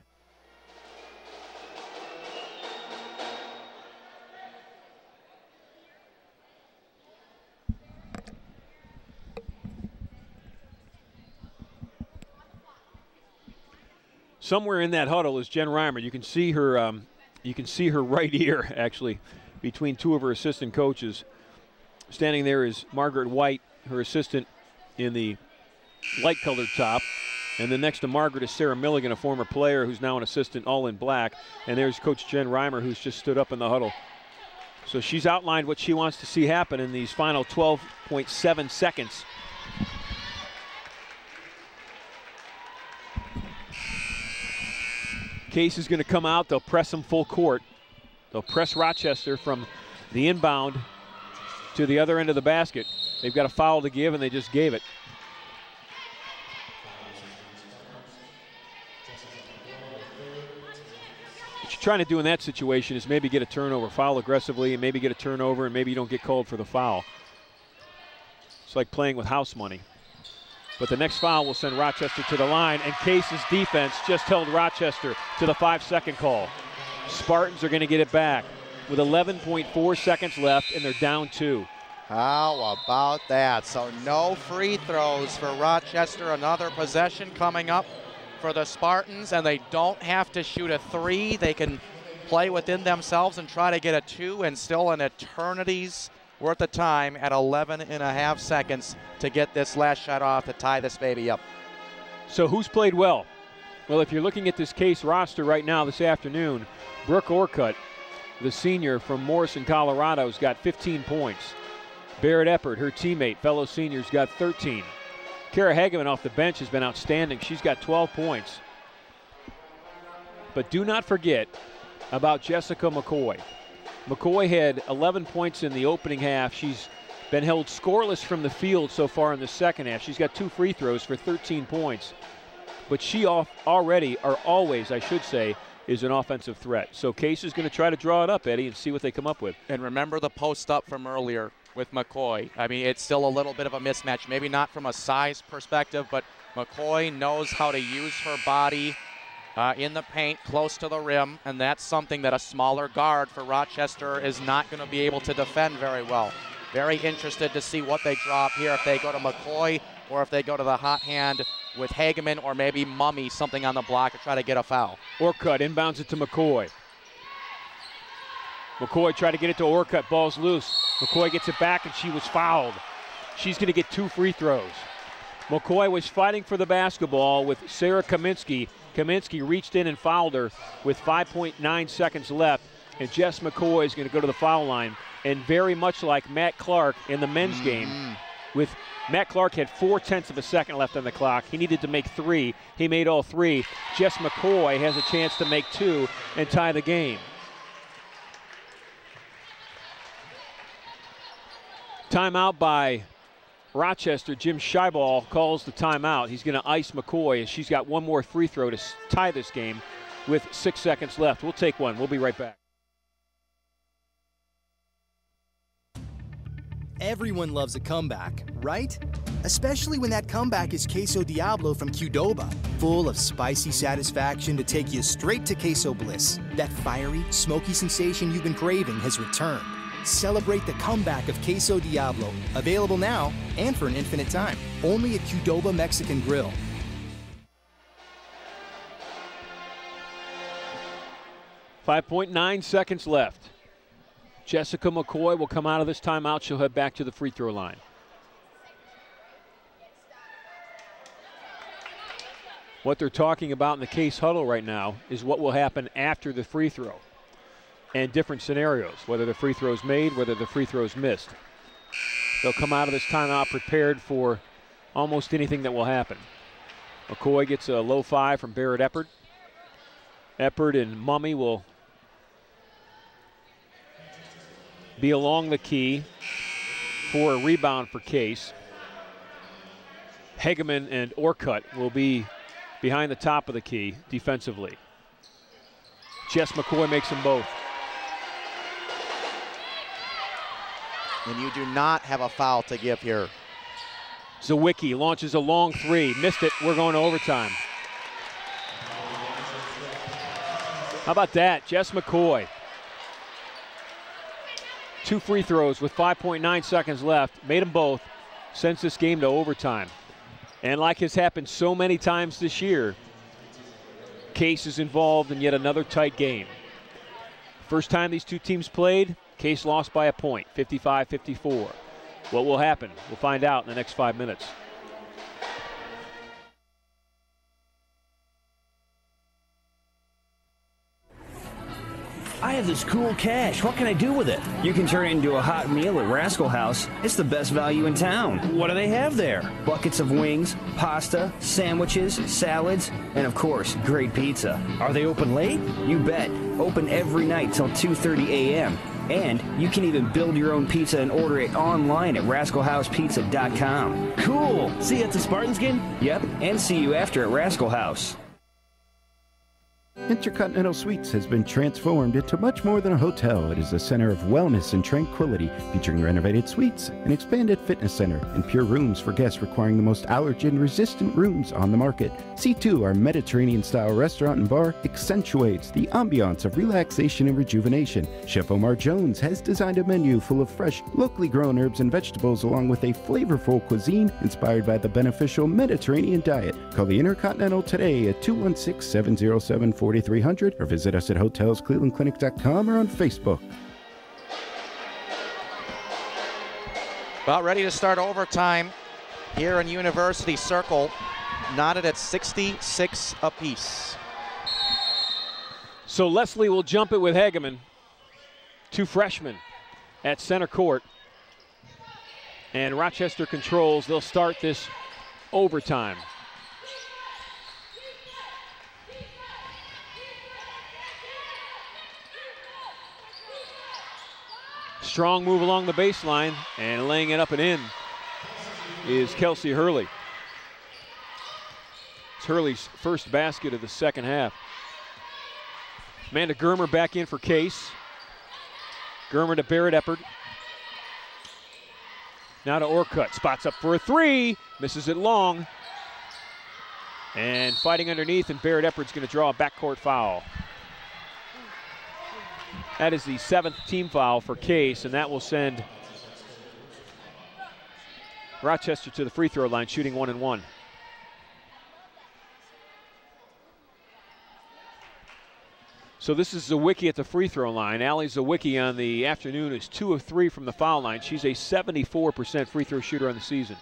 Somewhere in that huddle is Jen Reimer. You can see her. You can see her right ear, actually, between 2 of her assistant coaches. Standing there is Margaret White, her assistant, in the light-colored top, and then next to Margaret is Sarah Milligan, a former player who's now an assistant, all in black. And there's Coach Jen Reimer, who's just stood up in the huddle. So she's outlined what she wants to see happen in these final 12.7 seconds. Case is going to come out. They'll press them full court. They'll press Rochester from the inbound to the other end of the basket. They've got a foul to give, and they just gave it. What you're trying to do in that situation is maybe get a turnover, foul aggressively, and maybe get a turnover, and maybe you don't get called for the foul. It's like playing with house money. But the next foul will send Rochester to the line, and Case's defense just held Rochester to the 5-second call. Spartans are going to get it back with 11.4 seconds left, and they're down 2. How about that? So no free throws for Rochester. Another possession coming up for the Spartans, and they don't have to shoot a 3. They can play within themselves and try to get a 2, and still an eternity's worth of time at 11.5 seconds to get this last shot off to tie this baby up. So who's played well? Well, if you're looking at this Case roster right now this afternoon, Brooke Orcutt, the senior from Morrison, Colorado, has got 15 points. Barrett Eppert, her teammate, fellow seniors, got 13. Kara Hageman off the bench has been outstanding. She's got 12 points. But do not forget about Jessica McCoy. McCoy had 11 points in the opening half. She's been held scoreless from the field so far in the second half. She's got 2 free throws for 13 points. But she always, I should say, is an offensive threat. So Case is going to try to draw it up, Eddie, and see what they come up with. And remember the post up from earlier with McCoy. I mean, it's still a little bit of a mismatch. Maybe not from a size perspective, but McCoy knows how to use her body in the paint close to the rim, and that's something that a smaller guard for Rochester is not going to be able to defend very well. Very interested to see what they draw up here, if they go to McCoy or if they go to the hot hand with Hageman or maybe Mummy, something on the block to try to get a foul. Orcutt inbounds it to McCoy. McCoy tried to get it to Orcutt, ball's loose. McCoy gets it back and she was fouled. She's going to get 2 free throws. McCoy was fighting for the basketball with Sarah Kaminsky. Kaminsky reached in and fouled her with 5.9 seconds left, and Jess McCoy is going to go to the foul line. And very much like Matt Clark in the men's game, with Matt Clark had 0.4 of a second left on the clock. He needed to make 3. He made all 3. Jess McCoy has a chance to make 2 and tie the game. Timeout by Rochester. Jim Scheiball calls the timeout. He's going to ice McCoy, and she's got 1 more free throw to tie this game with 6 seconds left. We'll take one. We'll be right back. Everyone loves a comeback, right? Especially when that comeback is Queso Diablo from Qdoba, full of spicy satisfaction to take you straight to queso bliss. That fiery, smoky sensation you've been craving has returned. Celebrate the comeback of Queso Diablo, available now and for an infinite time, only at Qdoba Mexican Grill. .9 seconds left. Jessica McCoy will come out of this timeout. She'll head back to the free throw line. What they're talking about in the Case huddle right now is what will happen after the free throw and different scenarios, whether the free throw's made, whether the free throw's missed. They'll come out of this timeout prepared for almost anything that will happen. McCoy gets a low 5 from Barrett Eppert. Eppert and Mummy will be along the key for a rebound for Case. Hageman and Orcutt will be behind the top of the key defensively. Jess McCoy makes them both. And you do not have a foul to give here. Zawicki launches a long 3. Missed it. We're going to overtime. How about that? Jess McCoy. 2 free throws with 5.9 seconds left. Made them both. Sends this game to overtime. And like has happened so many times this year, Case is involved in yet another tight game. First time these two teams played, Case lost by a point, 55-54. What will happen? We'll find out in the next 5 minutes. I have this cool cash. What can I do with it? You can turn it into a hot meal at Rascal House. It's the best value in town. What do they have there? Buckets of wings, pasta, sandwiches, salads, and of course, great pizza. Are they open late? You bet. Open every night till 2:30 a.m. And you can even build your own pizza and order it online at rascalhousepizza.com. Cool. See you at the Spartans game? Yep, and see you after at Rascal House. Intercontinental Suites has been transformed into much more than a hotel. It is a center of wellness and tranquility, featuring renovated suites, an expanded fitness center, and pure rooms for guests requiring the most allergen-resistant rooms on the market. C2, our Mediterranean-style restaurant and bar, accentuates the ambiance of relaxation and rejuvenation. Chef Omar Jones has designed a menu full of fresh, locally grown herbs and vegetables, along with a flavorful cuisine inspired by the beneficial Mediterranean diet. Call the Intercontinental today at 216-707-4300 or visit us at hotelsclevelandclinic.com or on Facebook. About ready to start overtime here in University Circle, knotted at 66 apiece. So Leslie will jump it with Hegeman. Two freshmen at center court. And Rochester controls. They'll start this overtime. Strong move along the baseline, and laying it up and in is Kelsey Hurley. It's Hurley's first basket of the second half. Amanda Germer back in for Case. Germer to Barrett Eppard. Now to Orcutt, spots up for a three, misses it long. And fighting underneath, and Barrett Eppard's gonna draw a backcourt foul. That is the 7th team foul for Case, and that will send Rochester to the free throw line, shooting 1-1. So this is Zawicki at the free throw line. Allie Zawicki on the afternoon is 2 of 3 from the foul line. She's a 74% free throw shooter on the season.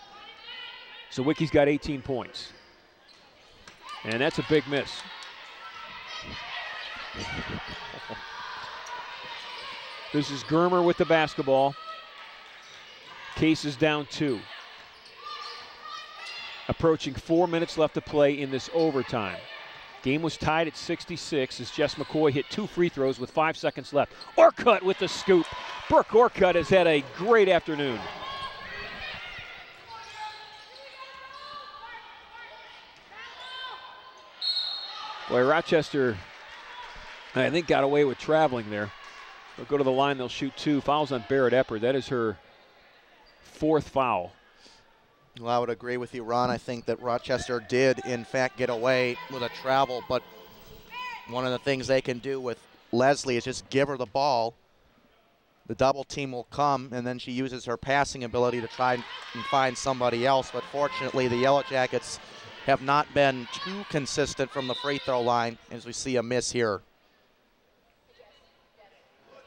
Zawicki's got 18 points. And that's a big miss. This is Germer with the basketball. Case is down 2. Approaching 4 minutes left to play in this overtime. Game was tied at 66 as Jess McCoy hit 2 free throws with 5 seconds left. Orcutt with the scoop. Brooke Orcutt has had a great afternoon. Boy, Rochester, I think, got away with traveling there. They'll go to the line, they'll shoot 2. Fouls on Barrett Eppard. That is her 4th foul. Well, I would agree with you, Ron. I think that Rochester did, in fact, get away with a travel, but one of the things they can do with Leslie is just give her the ball. The double team will come, and then she uses her passing ability to try and find somebody else. But fortunately, the Yellow Jackets have not been too consistent from the free throw line as we see a miss here.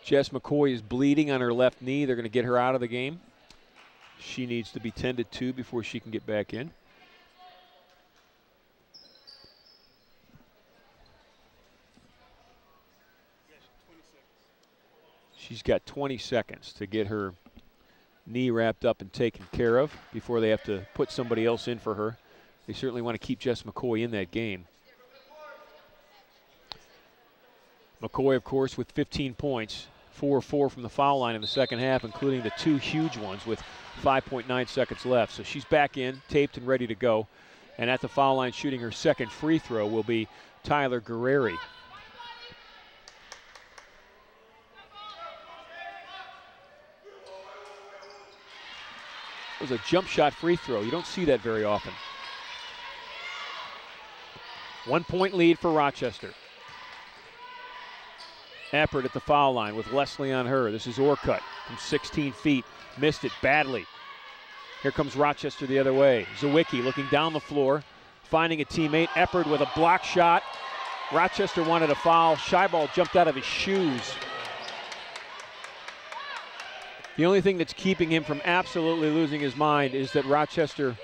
Jess McCoy is bleeding on her left knee. They're going to get her out of the game. She needs to be tended to before she can get back in. She's got 20 seconds to get her knee wrapped up and taken care of before they have to put somebody else in for her. They certainly want to keep Jess McCoy in that game. McCoy, of course, with 15 points. 4 of 4 from the foul line in the second half, including the 2 huge ones with 5.9 seconds left. So she's back in, taped and ready to go. And at the foul line, shooting her second free throw will be Tyler Guerreri. It was a jump shot free throw. You don't see that very often. 1 point lead for Rochester. Eppard at the foul line with Leslie on her. This is Orcutt from 16 feet. Missed it badly. Here comes Rochester the other way. Zawicki looking down the floor, finding a teammate. Eppard with a block shot. Rochester wanted a foul. Scheiball jumped out of his shoes. The only thing that's keeping him from absolutely losing his mind is that Rochester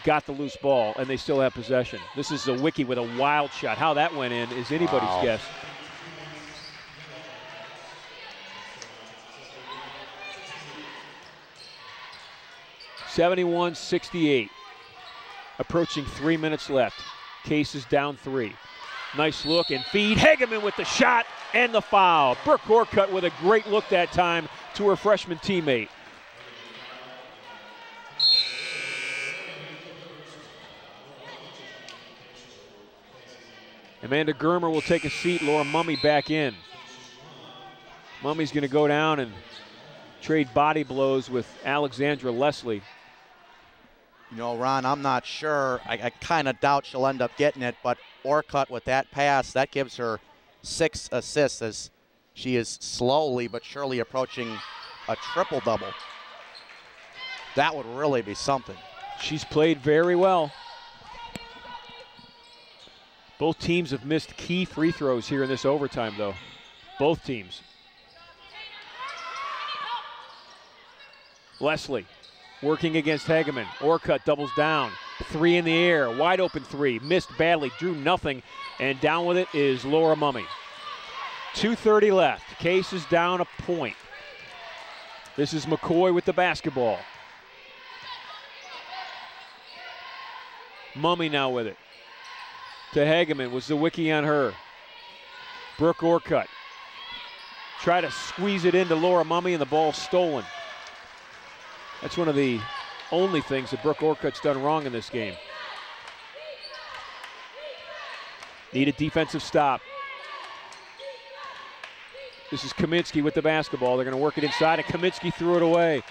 got the loose ball and they still have possession. This is Zawicki with a wild shot. How that went in is anybody's guess. (71-68). Approaching 3 minutes left. Case is down 3. Nice look and feed. Hageman with the shot and the foul. Brooke Orcutt with a great look that time to her freshman teammate. Amanda Germer will take a seat. Laura Mumme back in. Mumme's going to go down and trade body blows with Alexandra Leslie. You know, Ron, I'm not sure. I kind of doubt she'll end up getting it, but Orcutt with that pass, that gives her 6 assists as she is slowly but surely approaching a triple-double. That would really be something. She's played very well. Both teams have missed key free throws here in this overtime, though. Both teams. Leslie working against Hageman. Orcutt doubles down. 3 in the air. Wide open 3. Missed badly. Drew nothing. And down with it is Laura Mumme. 2:30 left. Case is down a point. This is McCoy with the basketball. Mumme now with it. To Hageman was the wiki on her. Brooke Orcutt. Try to squeeze it into Laura Mumme and the ball stolen. That's one of the only things that Brooke Orcutt's done wrong in this game. Need a defensive stop. This is Kaminsky with the basketball. They're going to work it inside, and Kaminsky threw it away.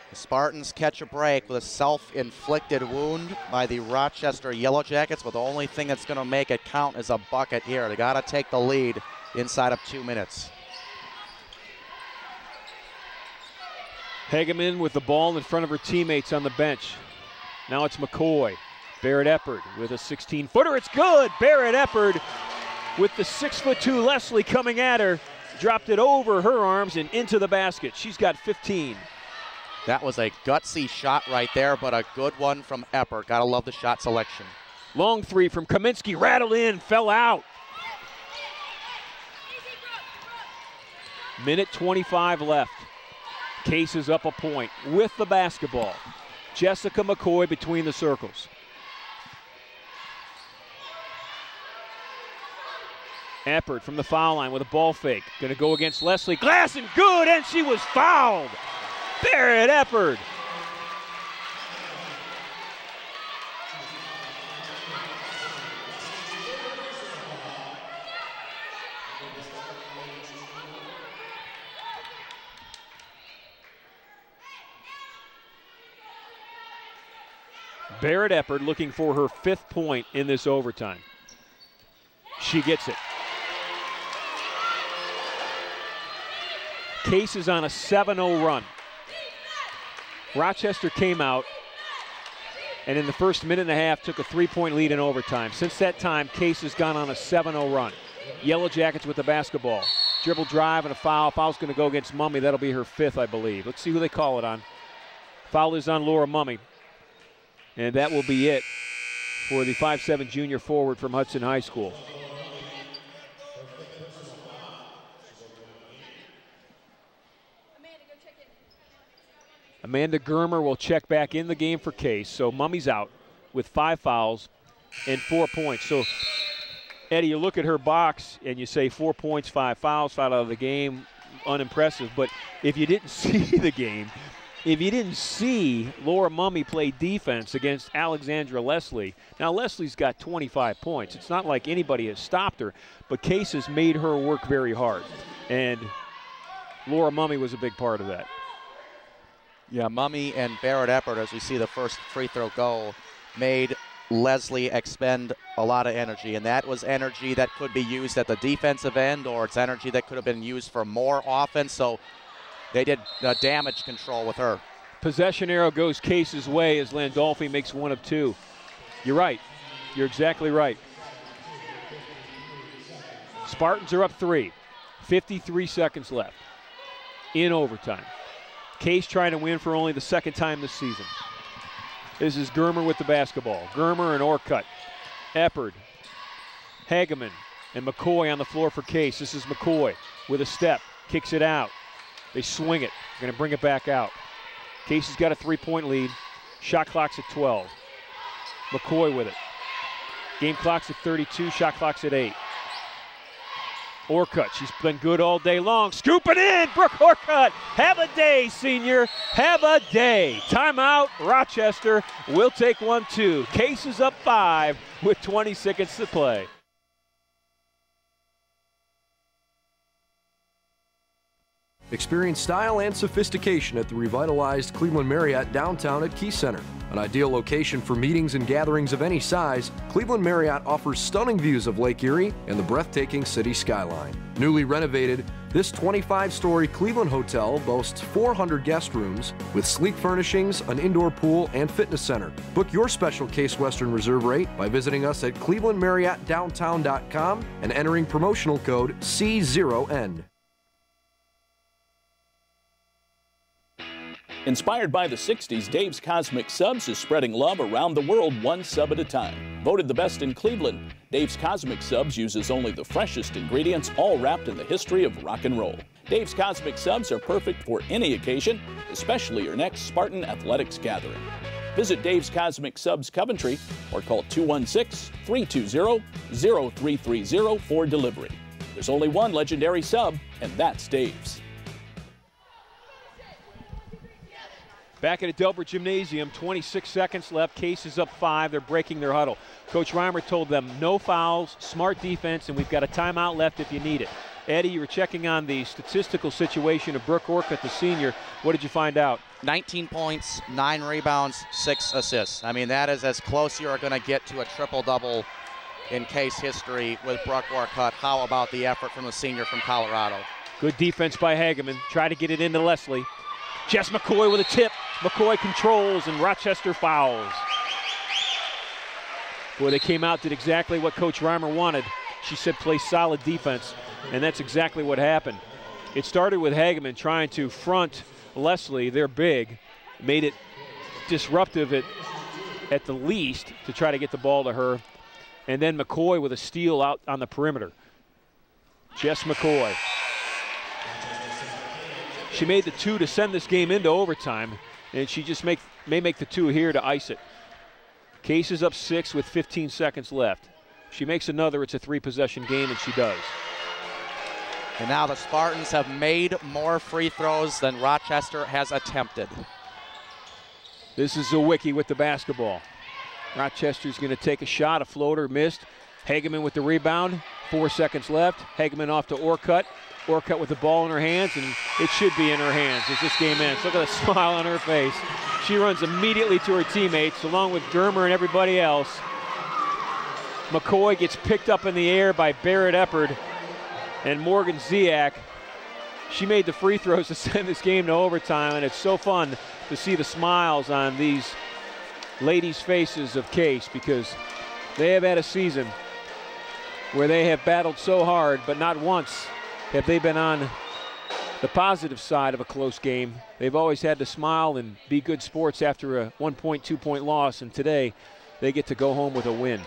The Spartans catch a break with a self-inflicted wound by the Rochester Yellow Jackets, but the only thing that's going to make it count is a bucket here. They got to take the lead inside of 2 minutes. Hageman with the ball in front of her teammates on the bench. Now it's McCoy. Barrett Eppard with a 16-footer. It's good. Barrett Eppard with the 6'2" Leslie coming at her. Dropped it over her arms and into the basket. She's got 15. That was a gutsy shot right there, but a good one from Eppard. Gotta love the shot selection. Long 3 from Kaminsky. Rattled in, fell out. Minute 25 left. Case is up a point with the basketball. Jessica McCoy between the circles. Eppard from the foul line with a ball fake. Going to go against Leslie. Glass and good, and she was fouled. Barrett Eppard. Barrett Eppard looking for her 5th point in this overtime. She gets it. Case is on a 7-0 run. Rochester came out and in the first minute and a half took a 3-point lead in overtime. Since that time, Case has gone on a 7-0 run. Yellow Jackets with the basketball. Dribble drive and a foul. Foul's going to go against Mumme. That'll be her 5th, I believe. Let's see who they call it on. Foul is on Laura Mumme. And that will be it for the 5'7" junior forward from Hudson High School. Amanda Germer will check back in the game for Case. So Mumme's out with 5 fouls and 4 points. So, Eddie, you look at her box and you say 4 points, 5 fouls, foul out of the game, unimpressive. But if you didn't see the game, if you didn't see Laura Mumme play defense against Alexandra Leslie, now Leslie's got 25 points. It's not like anybody has stopped her, but Case has made her work very hard. And Laura Mumme was a big part of that. Yeah, Mumme and Barrett Eppard, as we see the first free throw go, made Leslie expend a lot of energy, and that was energy that could be used at the defensive end, or it's energy that could have been used for more offense, so they did damage control with her. Possession arrow goes Case's way as Landolfi makes 1 of 2. You're right. You're exactly right. Spartans are up 3. 53 seconds left in overtime. Case trying to win for only the 2nd time this season. This is Germer with the basketball. Germer and Orcutt. Eppard, Hageman, and McCoy on the floor for Case. This is McCoy with a step. Kicks it out. They swing it. Going to bring it back out. Case has got a 3-point lead. Shot clock's at 12. McCoy with it. Game clock's at 32, shot clock's at 8. Orcutt, she's been good all day long. Scoop it in, Brooke Orcutt. Have a day, senior. Have a day. Timeout, Rochester. We'll take 1-2. Case is up 5 with 20 seconds to play. Experience style and sophistication at the revitalized Cleveland Marriott downtown at Key Center. An ideal location for meetings and gatherings of any size, Cleveland Marriott offers stunning views of Lake Erie and the breathtaking city skyline. Newly renovated, this 25-story Cleveland hotel boasts 400 guest rooms with sleek furnishings, an indoor pool, and fitness center. Book your special Case Western Reserve rate by visiting us at clevelandmarriottdowntown.com and entering promotional code C0N. Inspired by the 60s, Dave's Cosmic Subs is spreading love around the world one sub at a time. Voted the best in Cleveland, Dave's Cosmic Subs uses only the freshest ingredients, all wrapped in the history of rock and roll. Dave's Cosmic Subs are perfect for any occasion, especially your next Spartan Athletics gathering. Visit Dave's Cosmic Subs Coventry or call 216-320-0330 for delivery. There's only one legendary sub, and that's Dave's. Back at Adelbert Gymnasium, 26 seconds left. Case is up 5. They're breaking their huddle. Coach Reimer told them no fouls, smart defense, and we've got a timeout left if you need it. Eddie, you were checking on the statistical situation of Brooke Orcutt, the senior. What did you find out? 19 points, 9 rebounds, 6 assists. I mean, that is as close you are going to get to a triple-double in Case history with Brooke Orcutt. How about the effort from the senior from Colorado? Good defense by Hageman. Try to get it into Leslie. Jess McCoy with a tip. McCoy controls and Rochester fouls. Boy, they came out, did exactly what Coach Reimer wanted. She said play solid defense, and that's exactly what happened. It started with Hageman trying to front Leslie. They're big. Made it disruptive at the least to try to get the ball to her. And then McCoy with a steal out on the perimeter. Jess McCoy. She made the 2 to send this game into overtime, and she just may make the 2 here to ice it. Case is up 6 with 15 seconds left. She makes another, it's a 3-possession game, and she does. And now the Spartans have made more free throws than Rochester has attempted. This is Zawicki with the basketball. Rochester's going to take a shot, a floater, missed. Hageman with the rebound, 4 seconds left. Hageman off to Orcutt. Orcutt with the ball in her hands, and it should be in her hands as this game ends. Look at the smile on her face. She runs immediately to her teammates, along with Germer and everybody else. McCoy gets picked up in the air by Barrett Eppard and Morgan Ziak. She made the free throws to send this game to overtime, and it's so fun to see the smiles on these ladies' faces of Case, because they have had a season where they have battled so hard, but not once have they been on the positive side of a close game. They've always had to smile and be good sports after a 1-point, 2-point loss, and today they get to go home with a win.